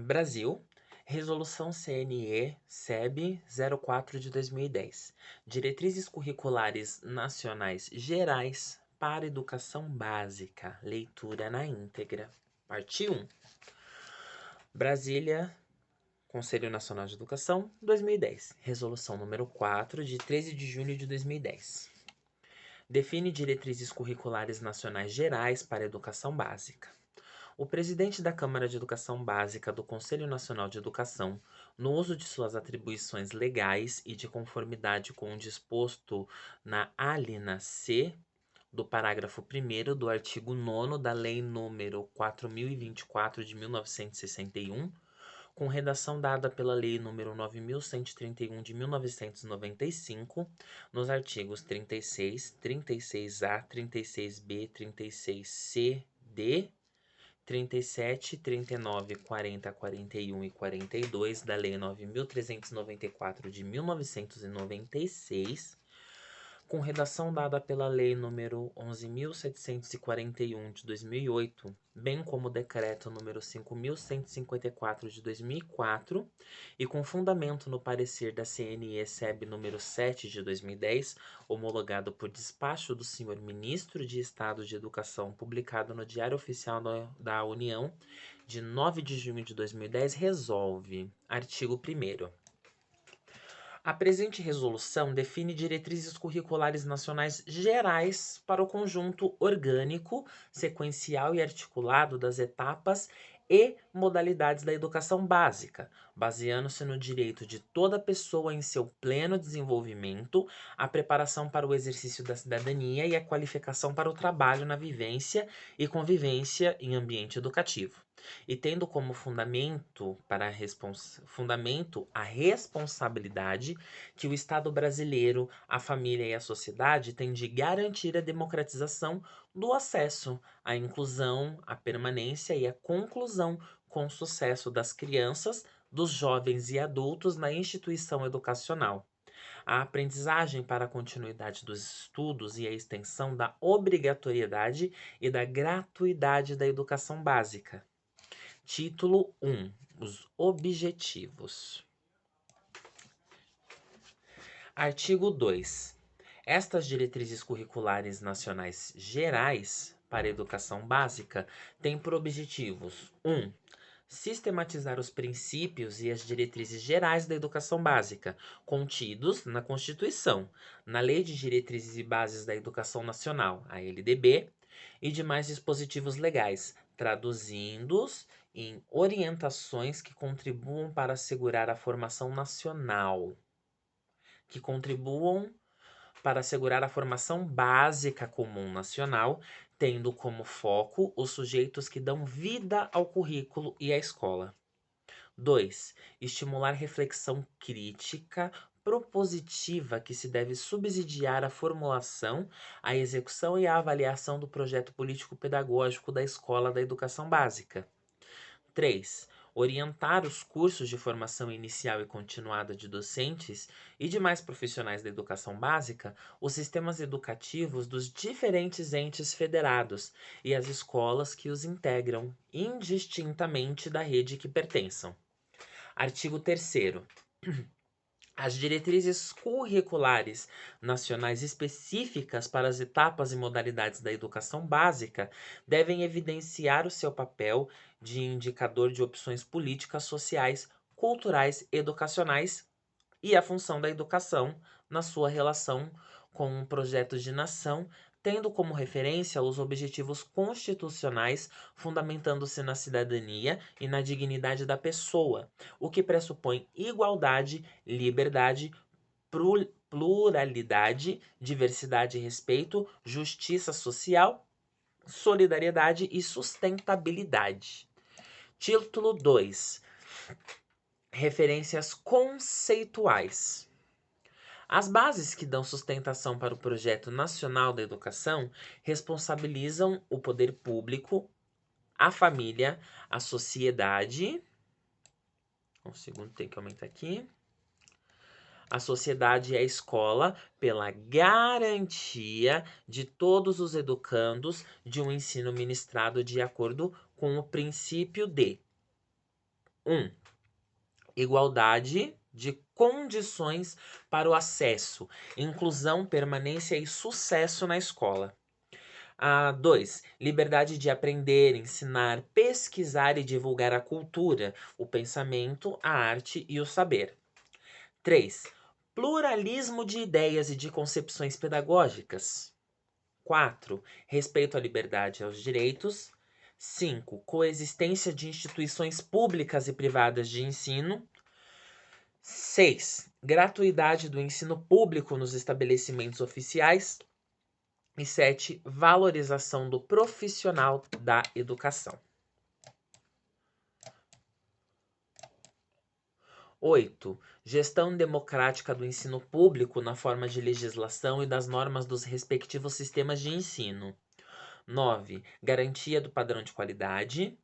Brasil, Resolução CNE-SEB 04 de 2010. Diretrizes curriculares nacionais gerais para educação básica. Leitura na íntegra. Parte 1. Brasília, Conselho Nacional de Educação, 2010. Resolução número 4, de 13 de junho de 2010. Define diretrizes curriculares nacionais gerais para a educação básica. O presidente da Câmara de Educação Básica do Conselho Nacional de Educação, no uso de suas atribuições legais e de conformidade com o disposto na alínea C do parágrafo 1º do artigo 9º da Lei nº 4024 de 1961, com redação dada pela Lei nº 9131 de 1995, nos artigos 36, 36A, 36B, 36C, D, 37, 39, 40, 41 e 42 da Lei 9.394 de 1996, com redação dada pela Lei nº 11.741 de 2008, bem como o Decreto nº 5.154 de 2004, e com fundamento no parecer da CNE-SEB nº 7 de 2010, homologado por despacho do Senhor Ministro de Estado de Educação, publicado no Diário Oficial da União, de 9 de junho de 2010, resolve. Artigo 1º. A presente resolução define diretrizes curriculares nacionais gerais para o conjunto orgânico, sequencial e articulado das etapas e modalidades da educação básica, baseando-se no direito de toda pessoa em seu pleno desenvolvimento, a preparação para o exercício da cidadania e a qualificação para o trabalho na vivência e convivência em ambiente educativo, e tendo como fundamento a responsabilidade que o Estado brasileiro, a família e a sociedade têm de garantir a democratização do acesso, a inclusão, a permanência e a conclusão com sucesso das crianças, dos jovens e adultos na instituição educacional. A aprendizagem para a continuidade dos estudos e a extensão da obrigatoriedade e da gratuidade da educação básica. Título 1. Os objetivos. Artigo 2. Estas diretrizes curriculares nacionais gerais para a educação básica têm por objetivos: 1. Sistematizar os princípios e as diretrizes gerais da educação básica, contidos na Constituição, na Lei de Diretrizes e Bases da Educação Nacional, a LDB, e demais dispositivos legais, traduzindo-os em orientações que contribuam para assegurar a formação nacional, que contribuam para assegurar a formação básica comum nacional, tendo como foco os sujeitos que dão vida ao currículo e à escola. 2. Estimular reflexão crítica propositiva que se deve subsidiar a formulação, a execução e a avaliação do projeto político-pedagógico da escola da educação básica. 3. Orientar os cursos de formação inicial e continuada de docentes e demais profissionais da educação básica, os sistemas educativos dos diferentes entes federados e as escolas que os integram, indistintamente da rede que pertençam. Artigo 3º. As diretrizes curriculares nacionais específicas para as etapas e modalidades da educação básica devem evidenciar o seu papel de indicador de opções políticas, sociais, culturais, educacionais e a função da educação na sua relação com um projeto de nação, tendo como referência os objetivos constitucionais, fundamentando-se na cidadania e na dignidade da pessoa, o que pressupõe igualdade, liberdade, pluralidade, diversidade e respeito, justiça social, solidariedade e sustentabilidade. Título 2. Referências conceituais. As bases que dão sustentação para o Projeto Nacional da Educação responsabilizam o poder público, a família, a sociedade. Um segundo, tem que aumentar aqui. A sociedade e a escola pela garantia de todos os educandos de um ensino ministrado de acordo com o princípio de 1. Igualdade de condições para o acesso, inclusão, permanência e sucesso na escola. 2. Liberdade de aprender, ensinar, pesquisar e divulgar a cultura, o pensamento, a arte e o saber. 3. Pluralismo de ideias e de concepções pedagógicas. 4. Respeito à liberdade e aos direitos. 5. Coexistência de instituições públicas e privadas de ensino. 6. Gratuidade do ensino público nos estabelecimentos oficiais. E 7. Valorização do profissional da educação. 8. Gestão democrática do ensino público na forma de legislação e das normas dos respectivos sistemas de ensino. 9. Garantia do padrão de qualidade.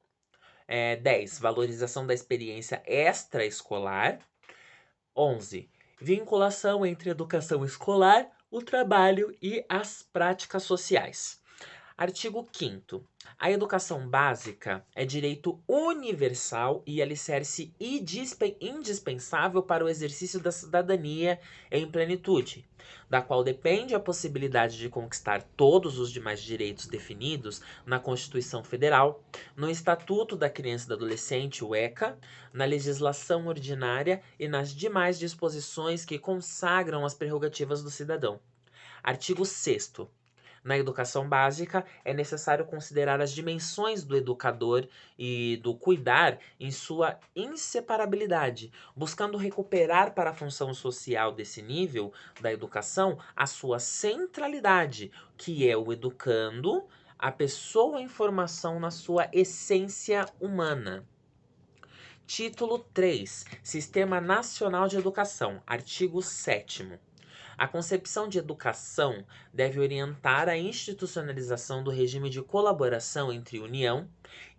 10. Valorização da experiência extraescolar. 11. Vinculação entre educação escolar, o trabalho e as práticas sociais. Artigo 5º. A educação básica é direito universal e alicerce indispensável para o exercício da cidadania em plenitude, da qual depende a possibilidade de conquistar todos os demais direitos definidos na Constituição Federal, no Estatuto da Criança e do Adolescente, o ECA, na legislação ordinária e nas demais disposições que consagram as prerrogativas do cidadão. Artigo 6º. Na educação básica, é necessário considerar as dimensões do educador e do cuidar em sua inseparabilidade, buscando recuperar para a função social desse nível da educação a sua centralidade, que é o educando, a pessoa em formação na sua essência humana. Título 3. Sistema Nacional de Educação. Artigo 7º. A concepção de educação deve orientar a institucionalização do regime de colaboração entre União,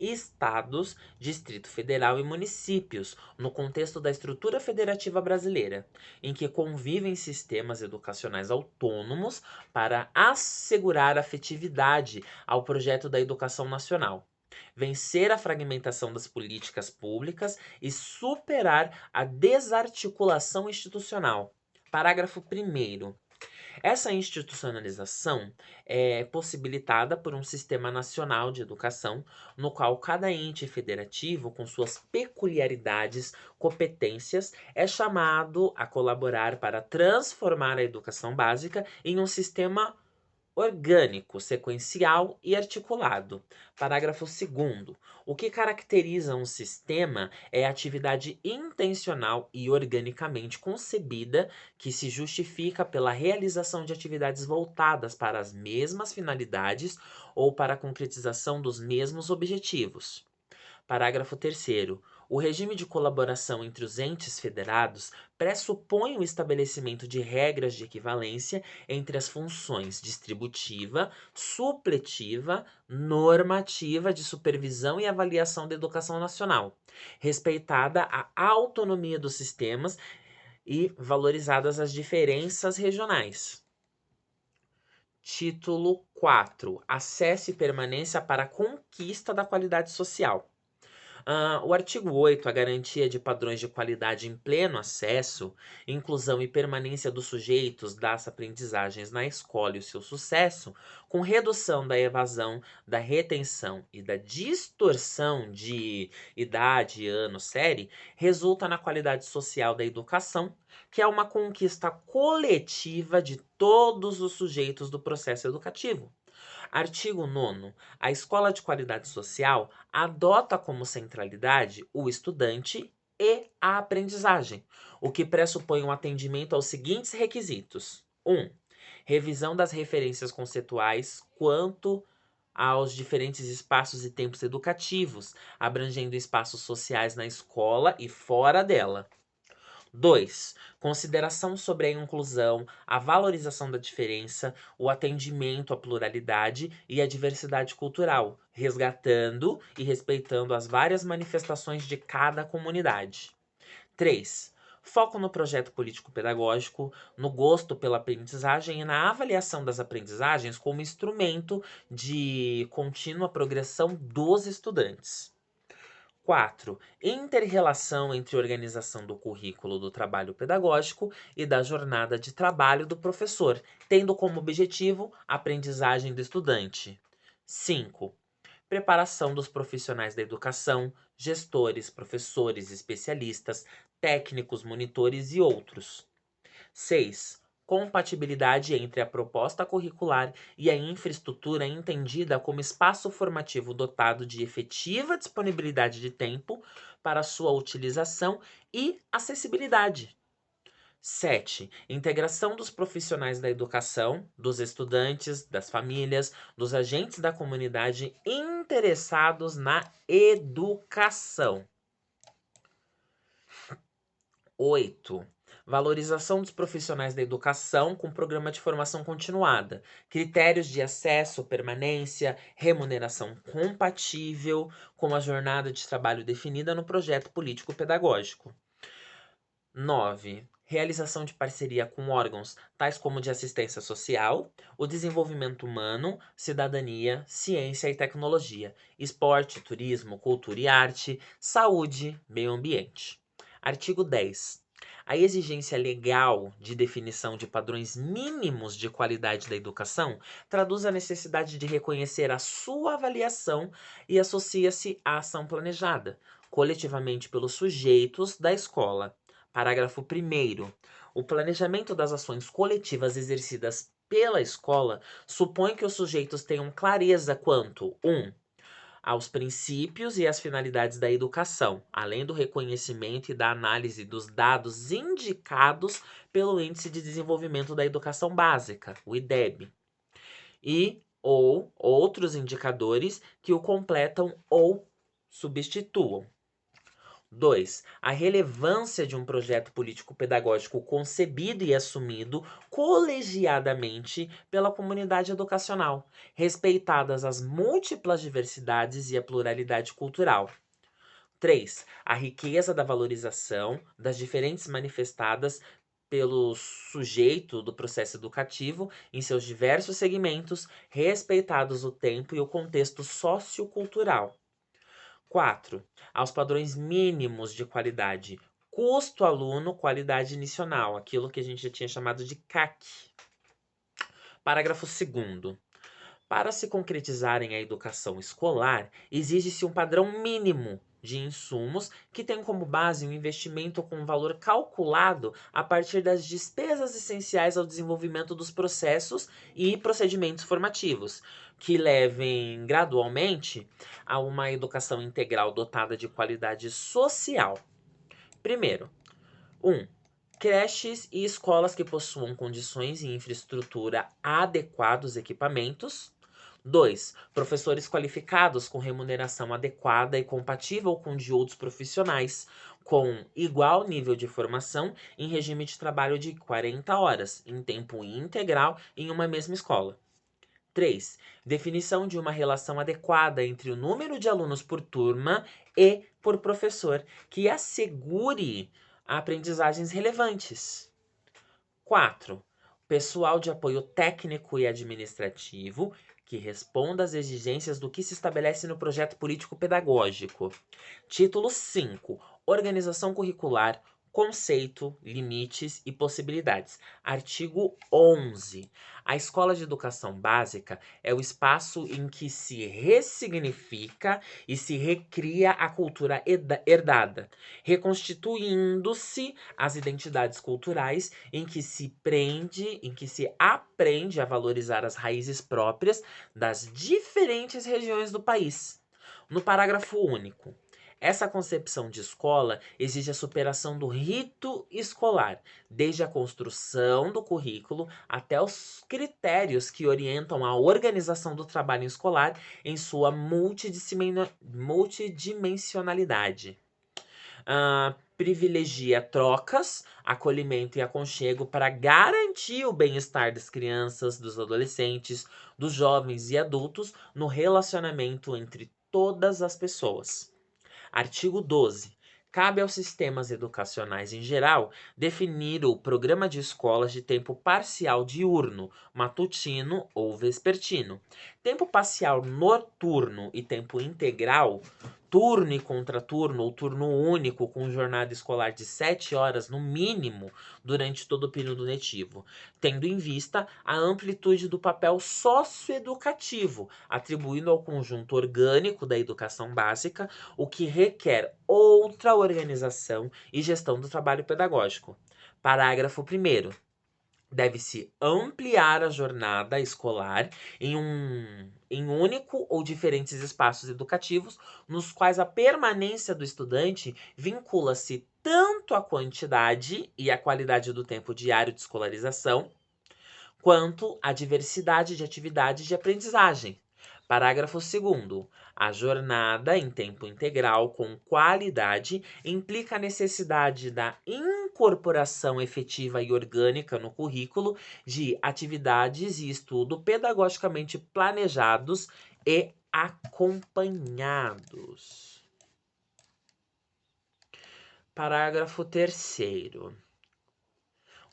Estados, Distrito Federal e municípios, no contexto da estrutura federativa brasileira, em que convivem sistemas educacionais autônomos para assegurar afetividade ao projeto da educação nacional, vencer a fragmentação das políticas públicas e superar a desarticulação institucional. Parágrafo 1º. Essa institucionalização é possibilitada por um sistema nacional de educação, no qual cada ente federativo, com suas peculiaridades, competências, é chamado a colaborar para transformar a educação básica em um sistema orgânico, sequencial e articulado. Parágrafo 2º. O que caracteriza um sistema é a atividade intencional e organicamente concebida que se justifica pela realização de atividades voltadas para as mesmas finalidades ou para a concretização dos mesmos objetivos. Parágrafo 3º. O regime de colaboração entre os entes federados pressupõe o estabelecimento de regras de equivalência entre as funções distributiva, supletiva, normativa de supervisão e avaliação da educação nacional, respeitada a autonomia dos sistemas e valorizadas as diferenças regionais. Título 4. Acesso e permanência para a conquista da qualidade social. O artigo 8, a garantia de padrões de qualidade em pleno acesso, inclusão e permanência dos sujeitos das aprendizagens na escola e o seu sucesso, com redução da evasão, da retenção e da distorção de idade, ano, série, resulta na qualidade social da educação, que é uma conquista coletiva de todos os sujeitos do processo educativo. Artigo 9º. A escola de qualidade social adota como centralidade o estudante e a aprendizagem, o que pressupõe um atendimento aos seguintes requisitos. 1. Revisão das referências conceituais quanto aos diferentes espaços e tempos educativos, abrangendo espaços sociais na escola e fora dela. 2. Consideração sobre a inclusão, a valorização da diferença, o atendimento à pluralidade e à diversidade cultural, resgatando e respeitando as várias manifestações de cada comunidade. 3. Foco no projeto político-pedagógico, no gosto pela aprendizagem e na avaliação das aprendizagens como instrumento de contínua progressão dos estudantes. 4. Inter-relação entre organização do currículo do trabalho pedagógico e da jornada de trabalho do professor, tendo como objetivo a aprendizagem do estudante. 5. Preparação dos profissionais da educação, gestores, professores, especialistas, técnicos, monitores e outros. 6. Compatibilidade entre a proposta curricular e a infraestrutura entendida como espaço formativo dotado de efetiva disponibilidade de tempo para sua utilização e acessibilidade. 7. Integração dos profissionais da educação, dos estudantes, das famílias, dos agentes da comunidade interessados na educação. 8. Valorização dos profissionais da educação com programa de formação continuada, critérios de acesso, permanência, remuneração compatível com a jornada de trabalho definida no projeto político-pedagógico. 9. Realização de parceria com órgãos tais como de assistência social, o desenvolvimento humano, cidadania, ciência e tecnologia, esporte, turismo, cultura e arte, saúde, meio ambiente. Artigo 10. A exigência legal de definição de padrões mínimos de qualidade da educação traduz a necessidade de reconhecer a sua avaliação e associa-se à ação planejada, coletivamente pelos sujeitos da escola. Parágrafo 1º. O planejamento das ações coletivas exercidas pela escola supõe que os sujeitos tenham clareza quanto 1. Aos princípios e às finalidades da educação, além do reconhecimento e da análise dos dados indicados pelo Índice de Desenvolvimento da Educação Básica, o IDEB, e ou outros indicadores que o completam ou substituam. 2. A relevância de um projeto político-pedagógico concebido e assumido colegiadamente pela comunidade educacional, respeitadas as múltiplas diversidades e a pluralidade cultural. 3. A riqueza da valorização das diferentes manifestadas pelo sujeito do processo educativo em seus diversos segmentos, respeitados o tempo e o contexto sociocultural. 4. Aos padrões mínimos de qualidade. Custo aluno, qualidade inicial, aquilo que a gente já tinha chamado de CAC. Parágrafo 2º. Para se concretizarem a educação escolar, exige-se um padrão mínimo de insumos que tem como base um investimento com um valor calculado a partir das despesas essenciais ao desenvolvimento dos processos e procedimentos formativos, que levem gradualmente a uma educação integral dotada de qualidade social. Primeiro, 1. Creches e escolas que possuam condições e infraestrutura adequados equipamentos. 2. Professores qualificados com remuneração adequada e compatível com de outros profissionais, com igual nível de formação em regime de trabalho de 40 horas, em tempo integral, em uma mesma escola. 3. Definição de uma relação adequada entre o número de alunos por turma e por professor, que assegure aprendizagens relevantes. 4. Pessoal de apoio técnico e administrativo que responda às exigências do que se estabelece no projeto político-pedagógico. Título 5. Organização curricular, conceito, limites e possibilidades. Artigo 11. A escola de educação básica é o espaço em que se ressignifica e se recria a cultura herdada, reconstituindo-se as identidades culturais em que se aprende a valorizar as raízes próprias das diferentes regiões do país. No parágrafo único, essa concepção de escola exige a superação do rito escolar, desde a construção do currículo até os critérios que orientam a organização do trabalho escolar em sua multidimensionalidade. Privilegia trocas, acolhimento e aconchego para garantir o bem-estar das crianças, dos adolescentes, dos jovens e adultos no relacionamento entre todas as pessoas. Artigo 12. Cabe aos sistemas educacionais em geral definir o programa de escolas de tempo parcial diurno, matutino ou vespertino. Tempo parcial noturno e tempo integral turno e contraturno, ou turno único, com jornada escolar de 7 horas no mínimo durante todo o período letivo, tendo em vista a amplitude do papel socioeducativo atribuído ao conjunto orgânico da educação básica, o que requer outra organização e gestão do trabalho pedagógico. Parágrafo 1º. Deve-se ampliar a jornada escolar em único ou diferentes espaços educativos, nos quais a permanência do estudante vincula-se tanto à quantidade e à qualidade do tempo diário de escolarização, quanto à diversidade de atividades de aprendizagem. Parágrafo 2º. A jornada em tempo integral com qualidade implica a necessidade da incorporação efetiva e orgânica no currículo de atividades e estudo pedagogicamente planejados e acompanhados. Parágrafo 3º.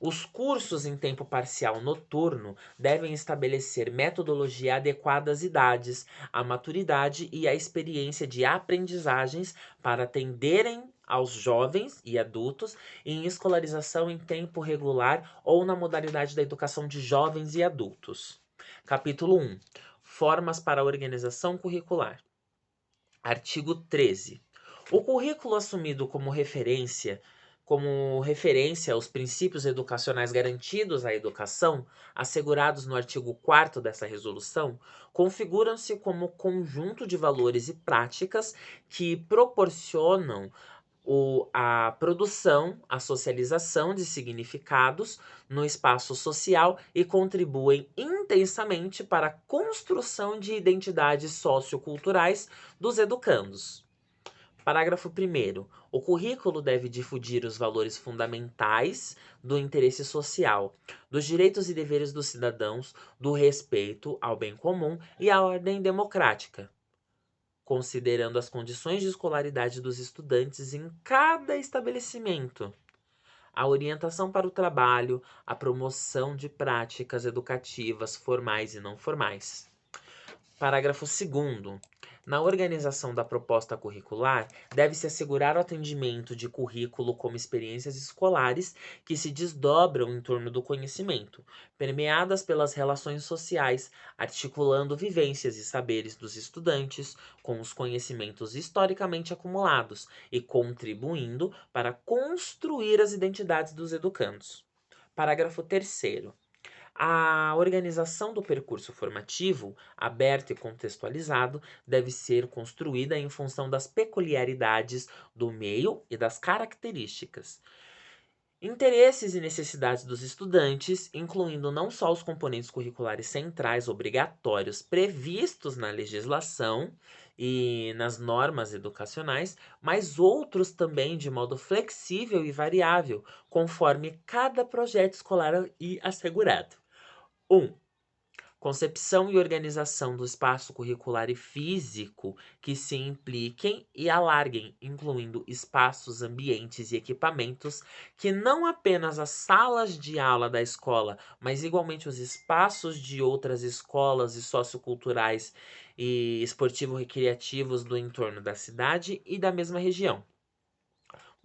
Os cursos em tempo parcial noturno devem estabelecer metodologia adequada às idades, à maturidade e à experiência de aprendizagens para atenderem aos jovens e adultos em escolarização em tempo regular ou na modalidade da educação de jovens e adultos. Capítulo 1. Formas para a organização curricular. Artigo 13. O currículo assumido como referência aos princípios educacionais garantidos à educação, assegurados no artigo 4º dessa resolução, configuram-se como conjunto de valores e práticas que proporcionam a produção, a socialização de significados no espaço social e contribuem intensamente para a construção de identidades socioculturais dos educandos. Parágrafo 1º. O currículo deve difundir os valores fundamentais do interesse social, dos direitos e deveres dos cidadãos, do respeito ao bem comum e à ordem democrática, considerando as condições de escolaridade dos estudantes em cada estabelecimento, a orientação para o trabalho, a promoção de práticas educativas formais e não formais. Parágrafo 2º. Na organização da proposta curricular, deve-se assegurar o atendimento de currículo como experiências escolares que se desdobram em torno do conhecimento, permeadas pelas relações sociais, articulando vivências e saberes dos estudantes com os conhecimentos historicamente acumulados e contribuindo para construir as identidades dos educandos. Parágrafo 3º. A organização do percurso formativo, aberto e contextualizado, deve ser construída em função das peculiaridades do meio e das características, interesses e necessidades dos estudantes, incluindo não só os componentes curriculares centrais obrigatórios previstos na legislação e nas normas educacionais, mas outros também de modo flexível e variável, conforme cada projeto escolar e assegurado. 1. Concepção e organização do espaço curricular e físico que se impliquem e alarguem, incluindo espaços, ambientes e equipamentos que não apenas as salas de aula da escola, mas igualmente os espaços de outras escolas e socioculturais e esportivo-recreativos do entorno da cidade e da mesma região.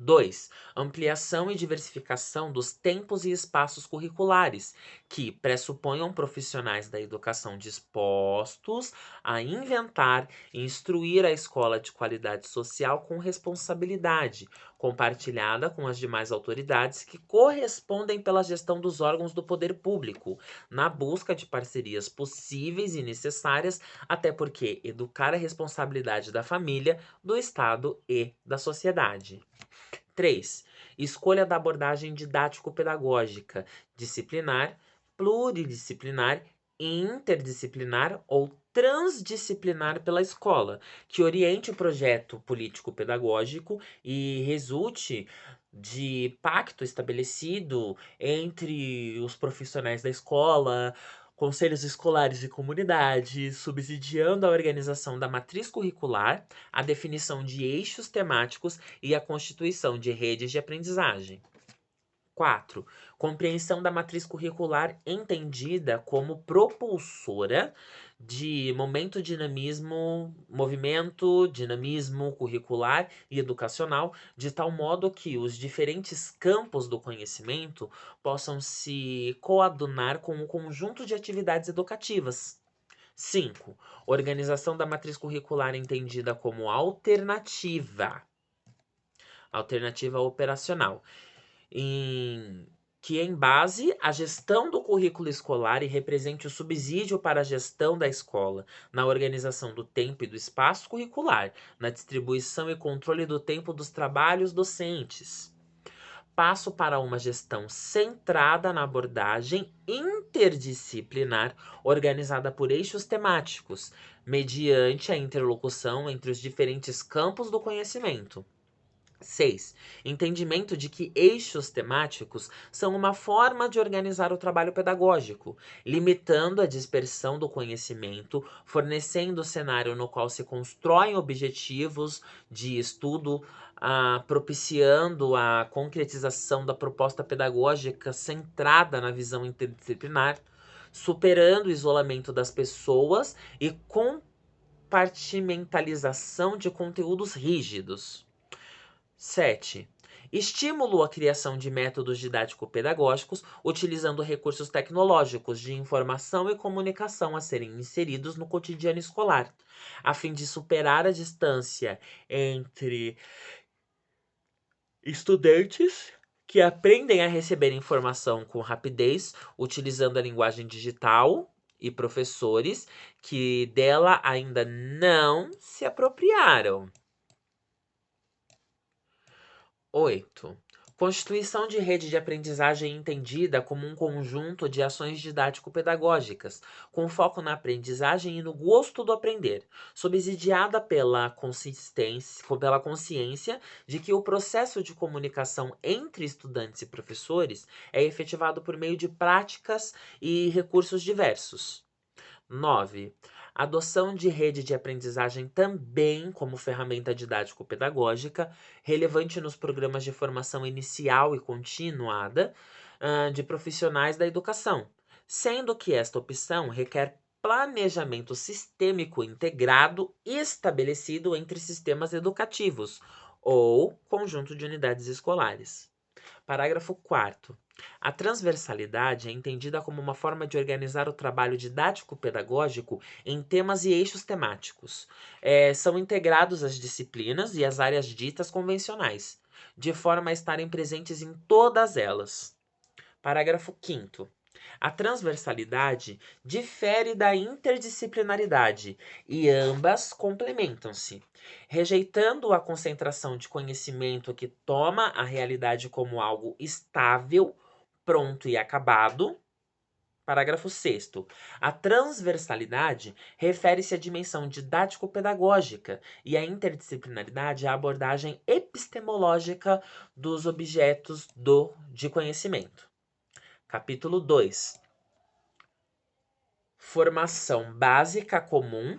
2. Ampliação e diversificação dos tempos e espaços curriculares, que pressuponham profissionais da educação dispostos a inventar e instruir a escola de qualidade social com responsabilidade, compartilhada com as demais autoridades que correspondem pela gestão dos órgãos do poder público, na busca de parcerias possíveis e necessárias, até porque educar é responsabilidade da família, do Estado e da sociedade. 3. Escolha da abordagem didático-pedagógica, disciplinar, pluridisciplinar, interdisciplinar ou transdisciplinar pela escola, que oriente o projeto político-pedagógico e resulte de pacto estabelecido entre os profissionais da escola, conselhos escolares de comunidade, subsidiando a organização da matriz curricular, a definição de eixos temáticos e a constituição de redes de aprendizagem. 4. Compreensão da matriz curricular entendida como propulsora de dinamismo curricular e educacional, de tal modo que os diferentes campos do conhecimento possam se coadunar com um conjunto de atividades educativas. 5. Organização da matriz curricular entendida como alternativa operacional, que em base a gestão do currículo escolar e represente o subsídio para a gestão da escola, na organização do tempo e do espaço curricular, na distribuição e controle do tempo dos trabalhos docentes. Passo para uma gestão centrada na abordagem interdisciplinar, organizada por eixos temáticos, mediante a interlocução entre os diferentes campos do conhecimento. 6. Entendimento de que eixos temáticos são uma forma de organizar o trabalho pedagógico, limitando a dispersão do conhecimento, fornecendo o cenário no qual se constroem objetivos de estudo, propiciando a concretização da proposta pedagógica centrada na visão interdisciplinar, superando o isolamento das pessoas e compartimentalização de conteúdos rígidos. 7. Estímulo à criação de métodos didático-pedagógicos utilizando recursos tecnológicos de informação e comunicação a serem inseridos no cotidiano escolar, a fim de superar a distância entre estudantes que aprendem a receber informação com rapidez, utilizando a linguagem digital, e professores que dela ainda não se apropriaram. 8. Constituição de rede de aprendizagem entendida como um conjunto de ações didático-pedagógicas, com foco na aprendizagem e no gosto do aprender, subsidiada pela consciência de que o processo de comunicação entre estudantes e professores é efetivado por meio de práticas e recursos diversos. 9. Adoção de rede de aprendizagem também como ferramenta didático-pedagógica, relevante nos programas de formação inicial e continuada de profissionais da educação, sendo que esta opção requer planejamento sistêmico integrado e estabelecido entre sistemas educativos ou conjunto de unidades escolares. Parágrafo 4º. A transversalidade é entendida como uma forma de organizar o trabalho didático-pedagógico em temas e eixos temáticos. São integrados as disciplinas e as áreas ditas convencionais, de forma a estarem presentes em todas elas. Parágrafo 5º. A transversalidade difere da interdisciplinaridade e ambas complementam-se, rejeitando a concentração de conhecimento que toma a realidade como algo estável, pronto e acabado. Parágrafo 6º. A transversalidade refere-se à dimensão didático-pedagógica e a interdisciplinaridade à abordagem epistemológica dos objetos de conhecimento. Capítulo 2. Formação básica comum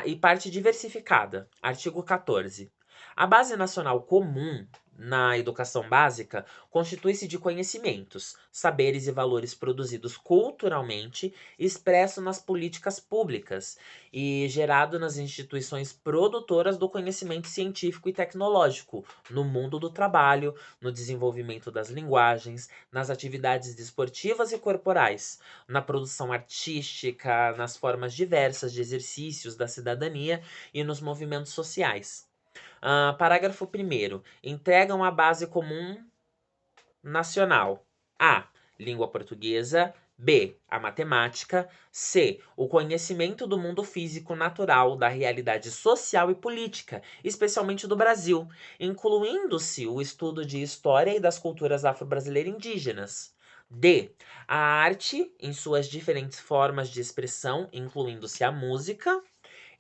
e parte diversificada. Artigo 14. A Base Nacional Comum na educação básica constitui-se de conhecimentos, saberes e valores produzidos culturalmente, expressos nas políticas públicas e gerado nas instituições produtoras do conhecimento científico e tecnológico, no mundo do trabalho, no desenvolvimento das linguagens, nas atividades desportivas e corporais, na produção artística, nas formas diversas de exercícios da cidadania e nos movimentos sociais. Parágrafo 1º. Integram a base comum nacional: A. Língua portuguesa. B. A matemática. C. O conhecimento do mundo físico natural, da realidade social e política, especialmente do Brasil, incluindo-se o estudo de história e das culturas afro-brasileiras indígenas. D. A arte em suas diferentes formas de expressão, incluindo-se a música.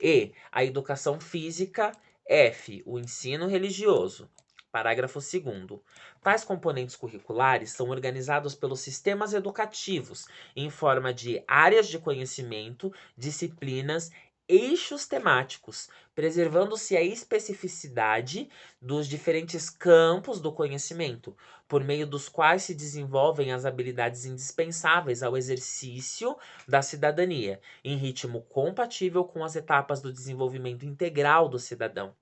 E. A educação física. F. O ensino religioso. Parágrafo 2º. Tais componentes curriculares são organizados pelos sistemas educativos em forma de áreas de conhecimento, disciplinas eixos temáticos, preservando-se a especificidade dos diferentes campos do conhecimento, por meio dos quais se desenvolvem as habilidades indispensáveis ao exercício da cidadania, em ritmo compatível com as etapas do desenvolvimento integral do cidadão.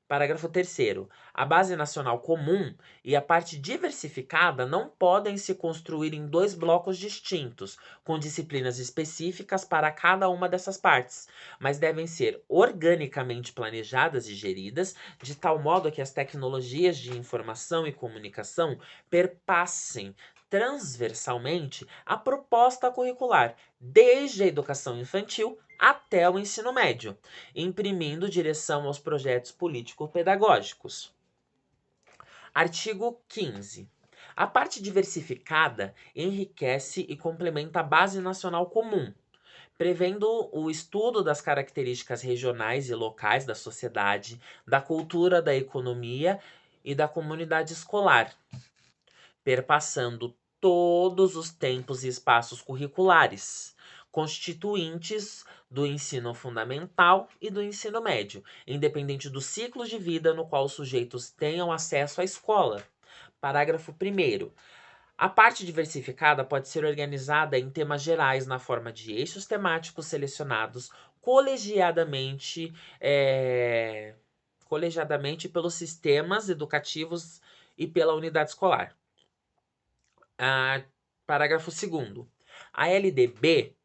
Parágrafo 3º. A base nacional comum e a parte diversificada não podem se construir em dois blocos distintos, com disciplinas específicas para cada uma dessas partes, mas devem ser organicamente planejadas e geridas de tal modo que as tecnologias de informação e comunicação perpassem transversalmente a proposta curricular, desde a educação infantil até o ensino médio, imprimindo direção aos projetos político-pedagógicos. Artigo 15. A parte diversificada enriquece e complementa a base nacional comum, prevendo o estudo das características regionais e locais da sociedade, da cultura, da economia e da comunidade escolar, perpassando todos os tempos e espaços curriculares, constituintes do ensino fundamental e do ensino médio, independente do ciclo de vida no qual os sujeitos tenham acesso à escola. Parágrafo 1º. A parte diversificada pode ser organizada em temas gerais na forma de eixos temáticos selecionados colegiadamente pelos sistemas educativos e pela unidade escolar. Parágrafo 2º. A LDB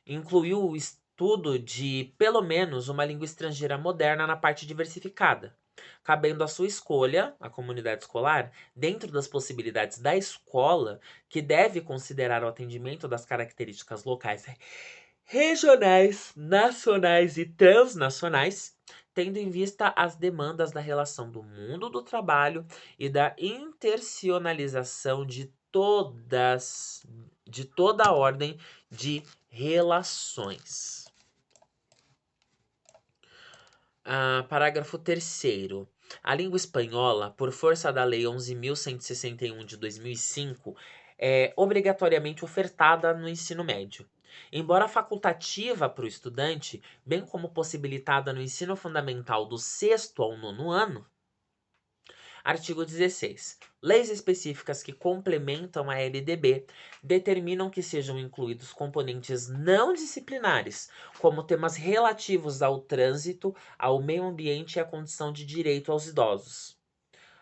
incluiu o estudo de, pelo menos, uma língua estrangeira moderna na parte diversificada, cabendo à sua escolha, a comunidade escolar, dentro das possibilidades da escola, que deve considerar o atendimento das características locais, regionais, nacionais e transnacionais, tendo em vista as demandas da relação do mundo do trabalho e da internacionalização de toda a ordem de relações. Parágrafo 3º. A língua espanhola, por força da Lei 11.161 de 2005, é obrigatoriamente ofertada no ensino médio. Embora facultativa para o estudante, bem como possibilitada no ensino fundamental do 6º ao 9º ano. Artigo 16. Leis específicas que complementam a LDB determinam que sejam incluídos componentes não disciplinares, como temas relativos ao trânsito, ao meio ambiente e à condição de direito aos idosos.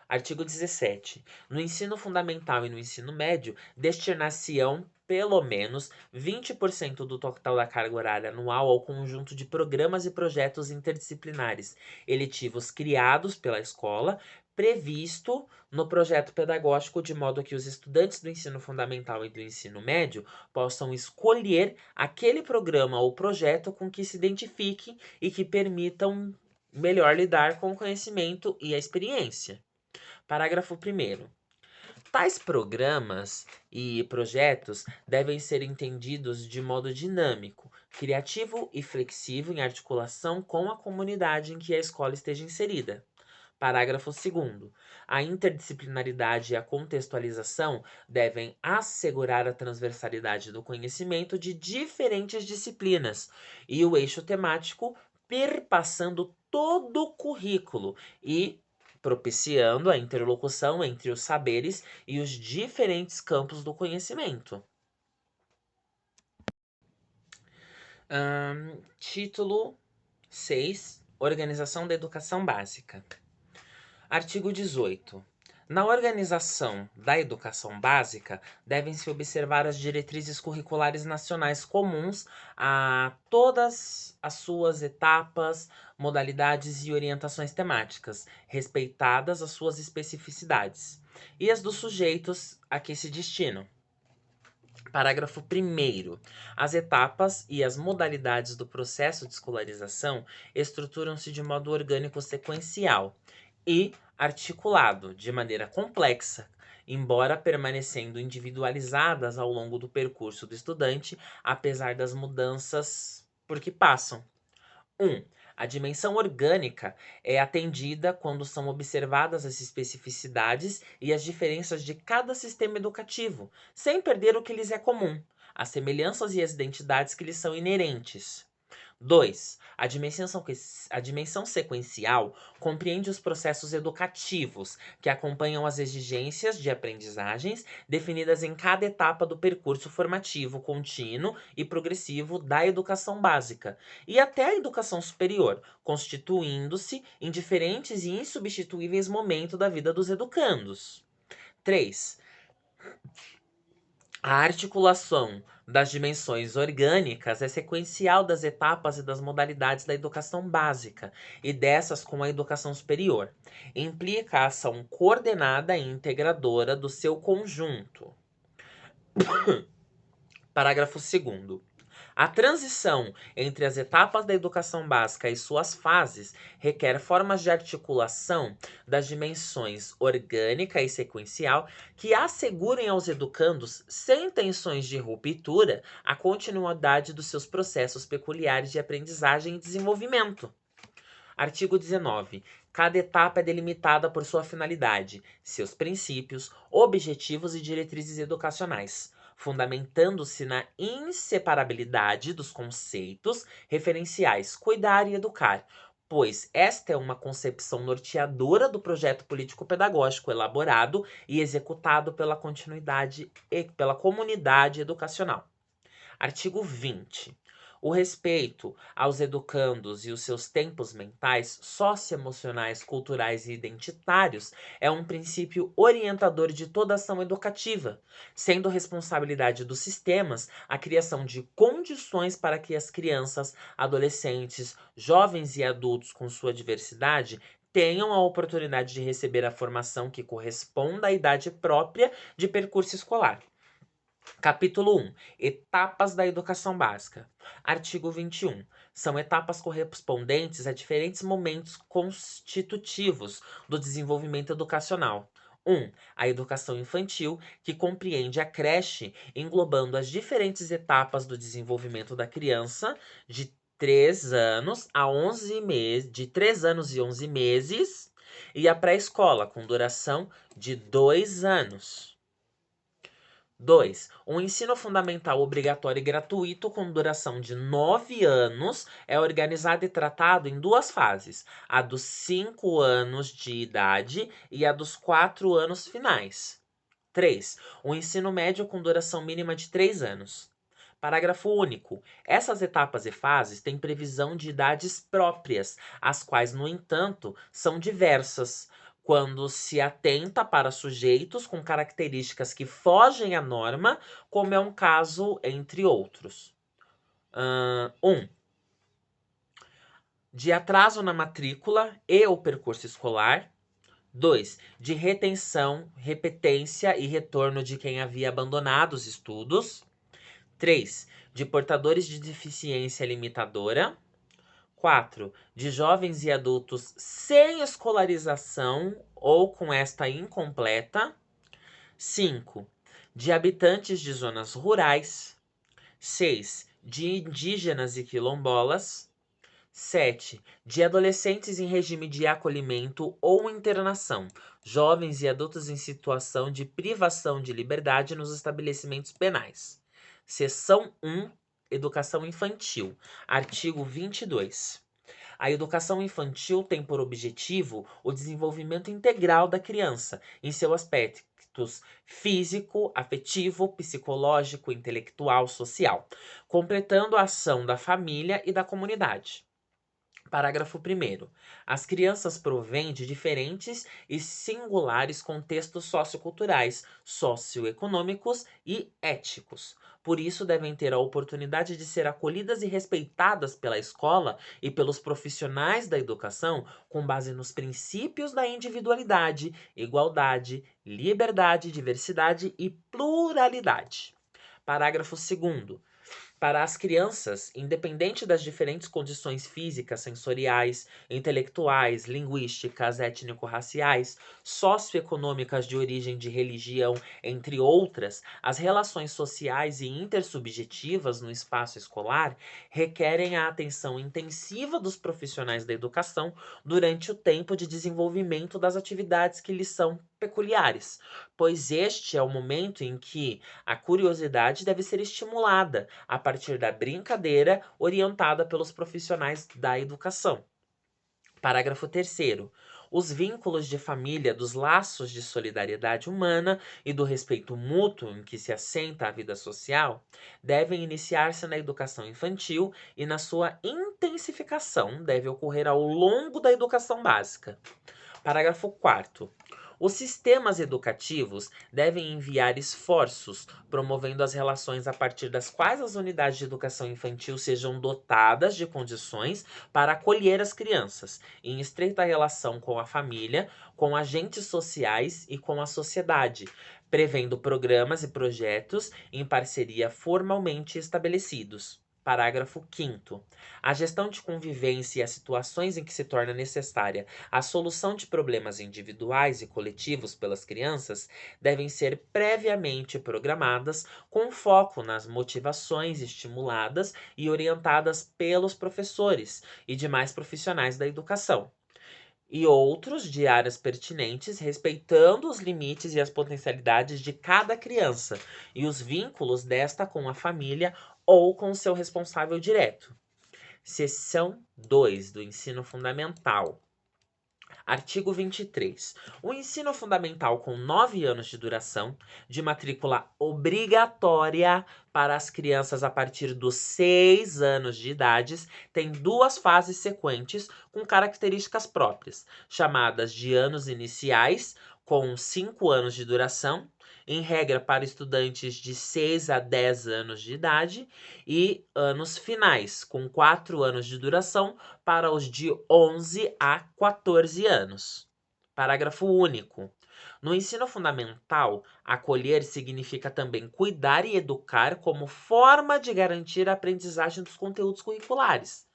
Artigo 17. No ensino fundamental e no ensino médio, destinar-se-ão pelo menos 20% do total da carga horária anual ao conjunto de programas e projetos interdisciplinares eletivos criados pela escola, previsto no projeto pedagógico, de modo que os estudantes do ensino fundamental e do ensino médio possam escolher aquele programa ou projeto com que se identifiquem e que permitam melhor lidar com o conhecimento e a experiência. Parágrafo 1º. Tais programas e projetos devem ser entendidos de modo dinâmico, criativo e flexível em articulação com a comunidade em que a escola esteja inserida. Parágrafo 2º. A interdisciplinaridade e a contextualização devem assegurar a transversalidade do conhecimento de diferentes disciplinas e o eixo temático perpassando todo o currículo e propiciando a interlocução entre os saberes e os diferentes campos do conhecimento. Título 6. Organização da educação básica. Artigo 18. Na organização da educação básica, devem-se observar as diretrizes curriculares nacionais comuns a todas as suas etapas, modalidades e orientações temáticas, respeitadas as suas especificidades, e as dos sujeitos a que se destinam. Parágrafo 1º. As etapas e as modalidades do processo de escolarização estruturam-se de modo orgânico sequencial e articulado de maneira complexa, embora permanecendo individualizadas ao longo do percurso do estudante, apesar das mudanças por que passam. 1. A dimensão orgânica é atendida quando são observadas as especificidades e as diferenças de cada sistema educativo, sem perder o que lhes é comum, as semelhanças e as identidades que lhes são inerentes. 2. A dimensão sequencial compreende os processos educativos que acompanham as exigências de aprendizagens definidas em cada etapa do percurso formativo contínuo e progressivo da educação básica e até a educação superior, constituindo-se em diferentes e insubstituíveis momentos da vida dos educandos. 3. A articulação das dimensões orgânicas é sequencial das etapas e das modalidades da educação básica e dessas com a educação superior. Implica a ação coordenada e integradora do seu conjunto. Parágrafo 2º. A transição entre as etapas da educação básica e suas fases requer formas de articulação das dimensões orgânica e sequencial que assegurem aos educandos, sem tensões de ruptura, a continuidade dos seus processos peculiares de aprendizagem e desenvolvimento. Artigo 19. Cada etapa é delimitada por sua finalidade, seus princípios, objetivos e diretrizes educacionais, fundamentando-se na inseparabilidade dos conceitos referenciais cuidar e educar, pois esta é uma concepção norteadora do projeto político-pedagógico elaborado e executado pela continuidade e pela comunidade educacional. Artigo 20. O respeito aos educandos e os seus tempos mentais, socioemocionais, culturais e identitários é um princípio orientador de toda ação educativa, sendo responsabilidade dos sistemas a criação de condições para que as crianças, adolescentes, jovens e adultos com sua diversidade tenham a oportunidade de receber a formação que corresponda à idade própria de percurso escolar. Capítulo 1. Etapas da educação básica. Artigo 21. São etapas correspondentes a diferentes momentos constitutivos do desenvolvimento educacional. 1. A educação infantil, que compreende a creche, englobando as diferentes etapas do desenvolvimento da criança, de 3 anos a 11 meses, de 3 anos e 11 meses, e a pré-escola, com duração de 2 anos. 2. O ensino fundamental obrigatório e gratuito com duração de 9 anos é organizado e tratado em duas fases, a dos 5 anos de idade e a dos 4 anos finais. 3. O ensino médio com duração mínima de 3 anos. Parágrafo único. Essas etapas e fases têm previsão de idades próprias, as quais, no entanto, são diversas, quando se atenta para sujeitos com características que fogem à norma, como é um caso entre outros. 1. De atraso na matrícula e ou percurso escolar. 2. De retenção, repetência e retorno de quem havia abandonado os estudos. 3. De portadores de deficiência limitadora. 4. De jovens e adultos sem escolarização ou com esta incompleta. 5. De habitantes de zonas rurais. 6. De indígenas e quilombolas. 7. De adolescentes em regime de acolhimento ou internação, jovens e adultos em situação de privação de liberdade nos estabelecimentos penais. Seção 1. Educação infantil. Artigo 22. A educação infantil tem por objetivo o desenvolvimento integral da criança, em seus aspectos físico, afetivo, psicológico, intelectual, social, completando a ação da família e da comunidade. Parágrafo 1º. As crianças provêm de diferentes e singulares contextos socioculturais, socioeconômicos e éticos. Por isso, devem ter a oportunidade de ser acolhidas e respeitadas pela escola e pelos profissionais da educação com base nos princípios da individualidade, igualdade, liberdade, diversidade e pluralidade. Parágrafo 2º. Para as crianças, independente das diferentes condições físicas, sensoriais, intelectuais, linguísticas, étnico-raciais, socioeconômicas de origem de religião, entre outras, as relações sociais e intersubjetivas no espaço escolar requerem a atenção intensiva dos profissionais da educação durante o tempo de desenvolvimento das atividades que lhes são peculiares, pois este é o momento em que a curiosidade deve ser estimulada a partir da brincadeira orientada pelos profissionais da educação. Parágrafo 3º. Os vínculos de família, dos laços de solidariedade humana e do respeito mútuo em que se assenta a vida social devem iniciar-se na educação infantil e na sua intensificação deve ocorrer ao longo da educação básica. Parágrafo 4º. Os sistemas educativos devem enviar esforços, promovendo as relações a partir das quais as unidades de educação infantil sejam dotadas de condições para acolher as crianças, em estreita relação com a família, com agentes sociais e com a sociedade, prevendo programas e projetos em parceria formalmente estabelecidos. Parágrafo 5º. A gestão de convivência e as situações em que se torna necessária a solução de problemas individuais e coletivos pelas crianças devem ser previamente programadas com foco nas motivações estimuladas e orientadas pelos professores e demais profissionais da educação, e outros de áreas pertinentes, respeitando os limites e as potencialidades de cada criança e os vínculos desta com a família ou com seu responsável direto. Seção 2 do Ensino Fundamental. Artigo 23. O ensino fundamental com 9 anos de duração, de matrícula obrigatória para as crianças a partir dos 6 anos de idade, tem duas fases sequentes com características próprias, chamadas de anos iniciais, com 5 anos de duração, em regra para estudantes de 6 a 10 anos de idade, e anos finais, com 4 anos de duração, para os de 11 a 14 anos. Parágrafo único. No ensino fundamental, acolher significa também cuidar e educar como forma de garantir a aprendizagem dos conteúdos curriculares,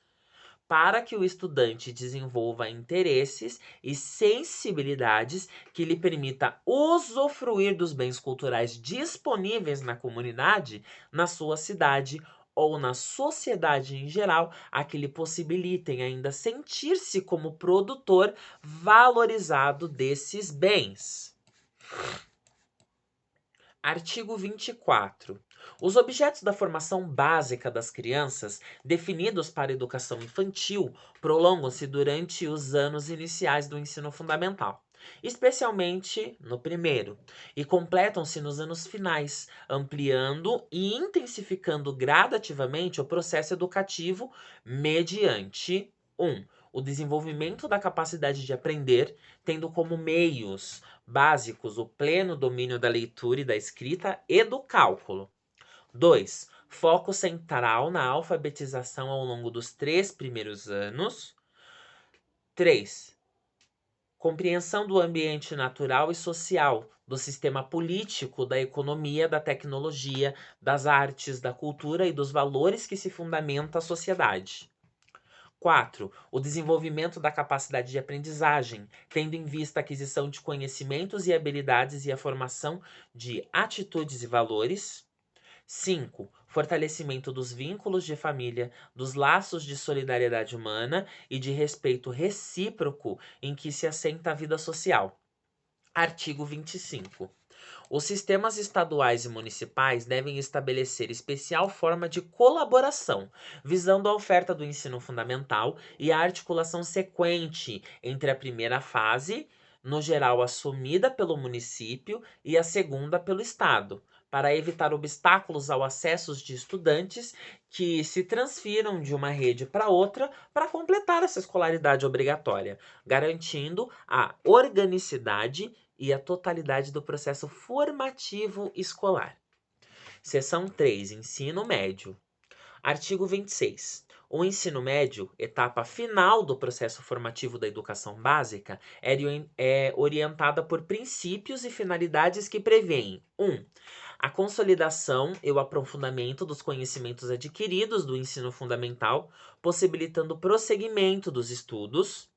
para que o estudante desenvolva interesses e sensibilidades que lhe permita usufruir dos bens culturais disponíveis na comunidade, na sua cidade ou na sociedade em geral, a que lhe possibilitem ainda sentir-se como produtor valorizado desses bens. Artigo 24. Os objetos da formação básica das crianças, definidos para a educação infantil, prolongam-se durante os anos iniciais do ensino fundamental, especialmente no primeiro, e completam-se nos anos finais, ampliando e intensificando gradativamente o processo educativo mediante 1. O desenvolvimento da capacidade de aprender, tendo como meios básicos o pleno domínio da leitura e da escrita e do cálculo. 2. Foco central na alfabetização ao longo dos 3 primeiros anos. 3. Compreensão do ambiente natural e social, do sistema político, da economia, da tecnologia, das artes, da cultura e dos valores que se fundamenta a sociedade. 4. O desenvolvimento da capacidade de aprendizagem, tendo em vista a aquisição de conhecimentos e habilidades e a formação de atitudes e valores. 5. Fortalecimento dos vínculos de família, dos laços de solidariedade humana e de respeito recíproco em que se assenta a vida social. Artigo 25. Os sistemas estaduais e municipais devem estabelecer especial forma de colaboração, visando a oferta do ensino fundamental e a articulação sequente entre a primeira fase, no geral assumida pelo município, e a segunda pelo Estado, para evitar obstáculos ao acesso de estudantes que se transfiram de uma rede para outra para completar essa escolaridade obrigatória, garantindo a organicidade e a totalidade do processo formativo escolar. Seção 3. Ensino médio. Artigo 26. O ensino médio, etapa final do processo formativo da educação básica, é orientada por princípios e finalidades que prevêem 1. A consolidação e o aprofundamento dos conhecimentos adquiridos do ensino fundamental, possibilitando o prosseguimento dos estudos.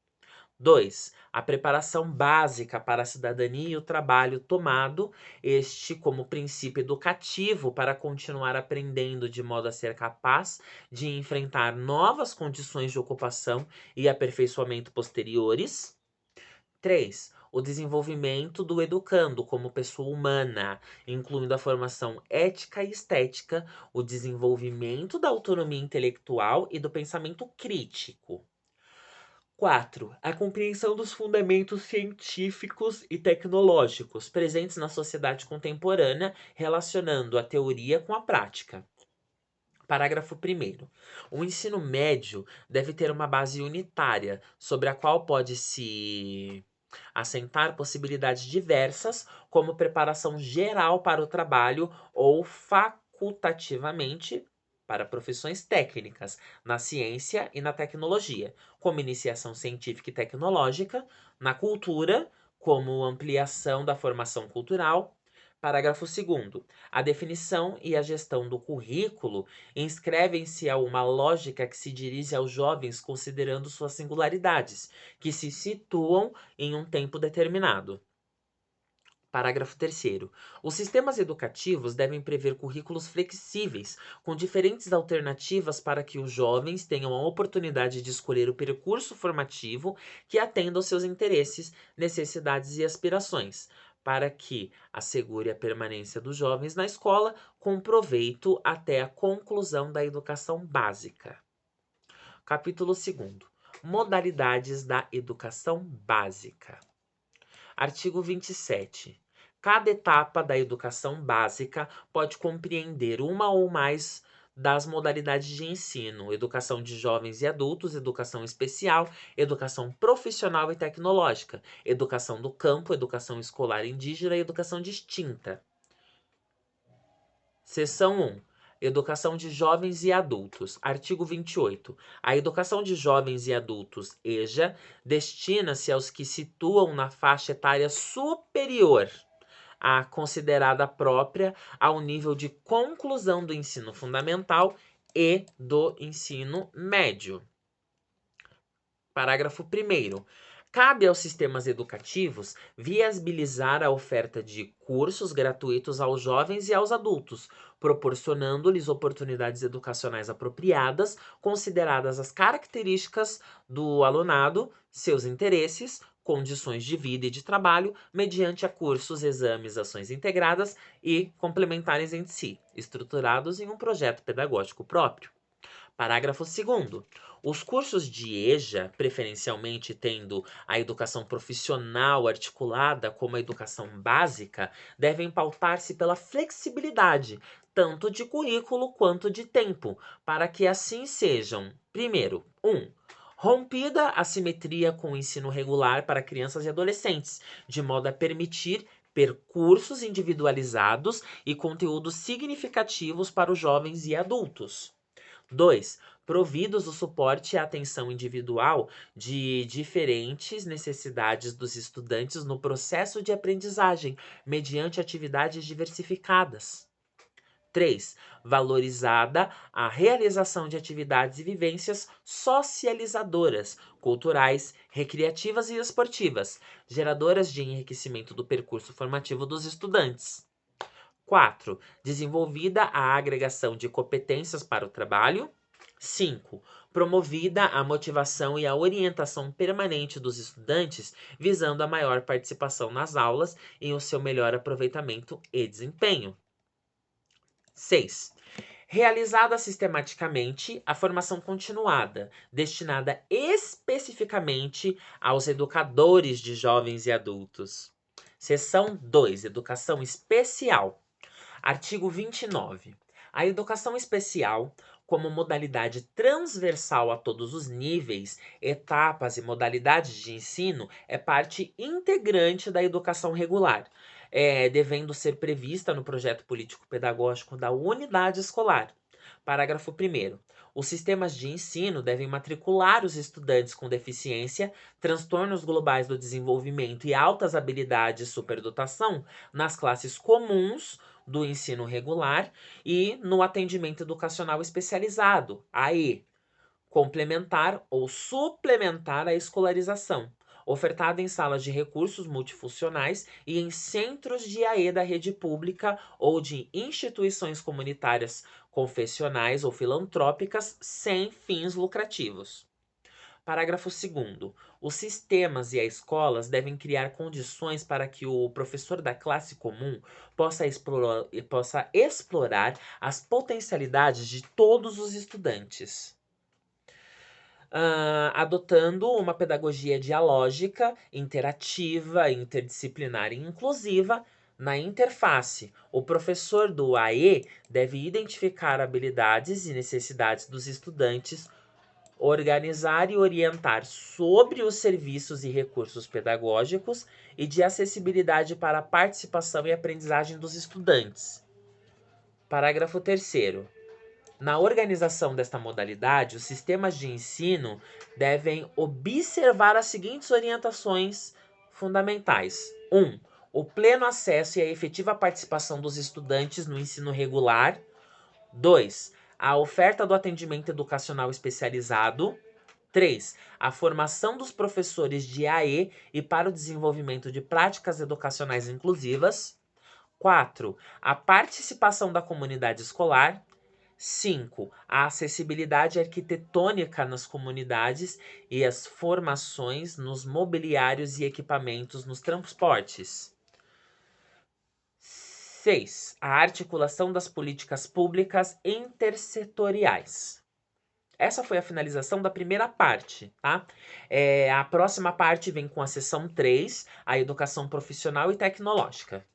2. A preparação básica para a cidadania e o trabalho, tomado este como princípio educativo para continuar aprendendo de modo a ser capaz de enfrentar novas condições de ocupação e aperfeiçoamento posteriores. 3. o desenvolvimento do educando como pessoa humana, incluindo a formação ética e estética, o desenvolvimento da autonomia intelectual e do pensamento crítico. 4. A compreensão dos fundamentos científicos e tecnológicos presentes na sociedade contemporânea, relacionando a teoria com a prática. Parágrafo 1º. O ensino médio deve ter uma base unitária, sobre a qual pode se assentar possibilidades diversas, como preparação geral para o trabalho ou facultativamente para profissões técnicas, na ciência e na tecnologia, como iniciação científica e tecnológica, na cultura, como ampliação da formação cultural. Parágrafo 2º. A definição e a gestão do currículo inscrevem-se a uma lógica que se dirige aos jovens considerando suas singularidades, que se situam em um tempo determinado. Parágrafo 3º. Os sistemas educativos devem prever currículos flexíveis, com diferentes alternativas para que os jovens tenham a oportunidade de escolher o percurso formativo que atenda aos seus interesses, necessidades e aspirações, para que assegure a permanência dos jovens na escola com proveito até a conclusão da educação básica. Capítulo 2º. Modalidades da educação básica. Artigo 27. Cada etapa da educação básica pode compreender uma ou mais das modalidades de ensino: educação de jovens e adultos, educação especial, educação profissional e tecnológica, educação do campo, educação escolar indígena e educação distinta. Seção 1. Educação de jovens e adultos. Artigo 28. A educação de jovens e adultos, EJA, destina-se aos que situam na faixa etária superior à considerada própria ao nível de conclusão do ensino fundamental e do ensino médio. Parágrafo 1º. Cabe aos sistemas educativos viabilizar a oferta de cursos gratuitos aos jovens e aos adultos, proporcionando-lhes oportunidades educacionais apropriadas, consideradas as características do alunado, seus interesses, condições de vida e de trabalho, mediante a cursos, exames, ações integradas e complementares entre si, estruturados em um projeto pedagógico próprio. Parágrafo 2º. Os cursos de EJA, preferencialmente tendo a educação profissional articulada como a educação básica, devem pautar-se pela flexibilidade, tanto de currículo quanto de tempo, para que assim sejam, primeiro, 1. Rompida a simetria com o ensino regular para crianças e adolescentes, de modo a permitir percursos individualizados e conteúdos significativos para os jovens e adultos. 2. Providos o suporte e a atenção individual de diferentes necessidades dos estudantes no processo de aprendizagem, mediante atividades diversificadas. 3. Valorizada a realização de atividades e vivências socializadoras, culturais, recreativas e esportivas, geradoras de enriquecimento do percurso formativo dos estudantes. 4. Desenvolvida a agregação de competências para o trabalho. 5. Promovida a motivação e a orientação permanente dos estudantes, visando a maior participação nas aulas e o seu melhor aproveitamento e desempenho. 6. Realizada sistematicamente a formação continuada, destinada especificamente aos educadores de jovens e adultos. Seção 2. Educação especial. Artigo 29. A educação especial, como modalidade transversal a todos os níveis, etapas e modalidades de ensino, é parte integrante da educação regular, devendo ser prevista no projeto político-pedagógico da unidade escolar. Parágrafo 1º. Os sistemas de ensino devem matricular os estudantes com deficiência, transtornos globais do desenvolvimento e altas habilidades de superdotação nas classes comuns do ensino regular e no atendimento educacional especializado, AE, complementar ou suplementar a escolarização, ofertada em salas de recursos multifuncionais e em centros de AE da rede pública ou de instituições comunitárias, confessionais ou filantrópicas sem fins lucrativos. Parágrafo 2º. Os sistemas e as escolas devem criar condições para que o professor da classe comum possa explorar as potencialidades de todos os estudantes, adotando uma pedagogia dialógica, interativa, interdisciplinar e inclusiva. Na interface, o professor do AE deve identificar habilidades e necessidades dos estudantes, organizar e orientar sobre os serviços e recursos pedagógicos e de acessibilidade para a participação e aprendizagem dos estudantes. Parágrafo 3º. Na organização desta modalidade, os sistemas de ensino devem observar as seguintes orientações fundamentais. 1. O pleno acesso e a efetiva participação dos estudantes no ensino regular. 2. A oferta do atendimento educacional especializado. 3. A formação dos professores de AE e para o desenvolvimento de práticas educacionais inclusivas. 4. A participação da comunidade escolar. 5. A acessibilidade arquitetônica nas comunidades e as formações nos mobiliários e equipamentos nos transportes. 6. A articulação das políticas públicas intersetoriais. Essa foi a finalização da primeira parte, tá? A próxima parte vem com a seção 3, a educação profissional e tecnológica.